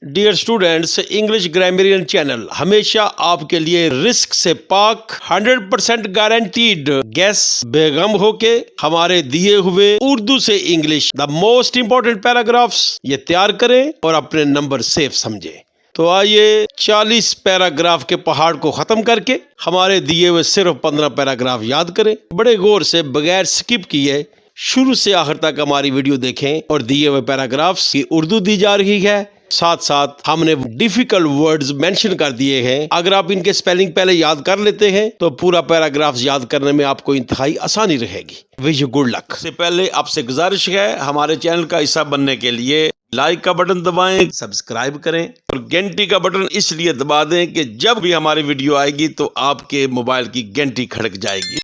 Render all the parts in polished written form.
Dear students, English ग्रामरियन channel हमेशा आपके लिए रिस्क से पाक 100% गारंटीड गैस बेगम होके हमारे दिए हुए उर्दू से English the most important paragraphs ये तैयार करें और अपने नंबर सेफ समझें। तो आइए 40 पैराग्राफ के पहाड़ को खत्म करके हमारे दिए हुए सिर्फ 15 पैराग्राफ याद करें। बड़े गौर से बगैर स्किप किए शुरू से आखिर तक हमारी वीडियो देखें और दिए हुए पैराग्राफ्स की उर्दू दी जा रही है, साथ साथ हमने डिफिकल्ट वर्ड्स मेंशन कर दिए हैं। अगर आप इनके स्पेलिंग पहले याद कर लेते हैं तो पूरा पैराग्राफ याद करने में आपको इंतहाई आसानी रहेगी। Wish you good luck. से पहले आपसे गुजारिश है, हमारे चैनल का हिस्सा बनने के लिए लाइक का बटन दबाएं, सब्सक्राइब करें और घंटी का बटन इसलिए दबा दें कि जब भी हमारी वीडियो आएगी तो आपके मोबाइल की घंटी खड़क जाएगी।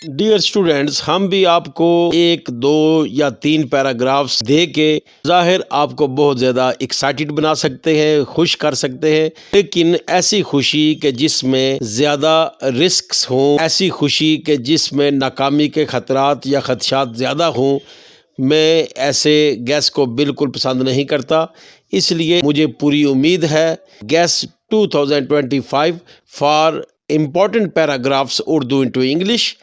डियर स्टूडेंट्स, हम भी आपको 1, 2 या 3 पैराग्राफ्स दे के जाहिर आपको बहुत ज़्यादा एक्साइटेड बना सकते हैं, खुश कर सकते हैं, लेकिन ऐसी खुशी कि जिसमें ज़्यादा रिस्क्स हों, ऐसी खुशी कि जिसमें नाकामी के ख़तरात या खदशात ज़्यादा हों, मैं ऐसे गैस को बिल्कुल पसंद नहीं करता। इसलिए मुझे पूरी उम्मीद है gas 2025 for important paragraphs Urdu into English,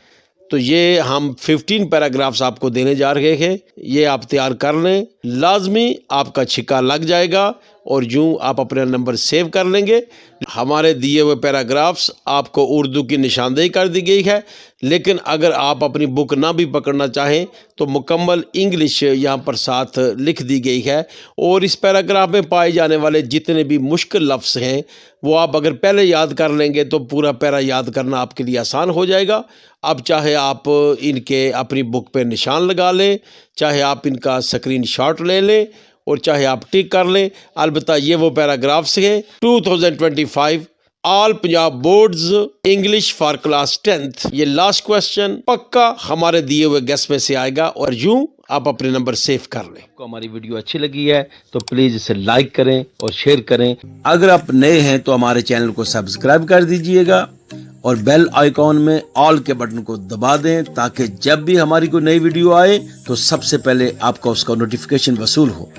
तो ये हम 15 पैराग्राफ्स आपको देने जा रहे हैं। ये आप तैयार कर लें, लाजमी आपका छिक्का लग जाएगा और यूँ आप अपना नंबर सेव कर लेंगे। हमारे दिए हुए पैराग्राफ्स आपको उर्दू की निशानदेही कर दी गई है, लेकिन अगर आप अपनी बुक ना भी पकड़ना चाहें तो मुकम्मल इंग्लिश यहाँ पर साथ लिख दी गई है और इस पैराग्राफ में पाए जाने वाले जितने भी मुश्किल लफ्ज़ हैं वो आप अगर पहले याद कर लेंगे तो पूरा पैरा याद करना आपके लिए आसान हो जाएगा। अब चाहे आप इनके अपनी बुक पे निशान लगा लें, चाहे आप इनका स्क्रीनशॉट ले लें और चाहे आप टिक कर लें। अलबत्ता ये वो पैराग्राफ्स हैं 2025 all Punjab boards English for class 10th। ये लास्ट क्वेश्चन पक्का हमारे दिए हुए गेस में से आएगा और यूं आप अपने नंबर सेव कर लें। आपको हमारी वीडियो अच्छी लगी है तो प्लीज इसे लाइक करें और शेयर करें। अगर आप नए हैं तो हमारे चैनल को सब्सक्राइब कर दीजिएगा और बेल आइकॉन में ऑल के बटन को दबा दें ताकि जब भी हमारी कोई नई वीडियो आए तो सबसे पहले आपका उसका नोटिफिकेशन वसूल हो।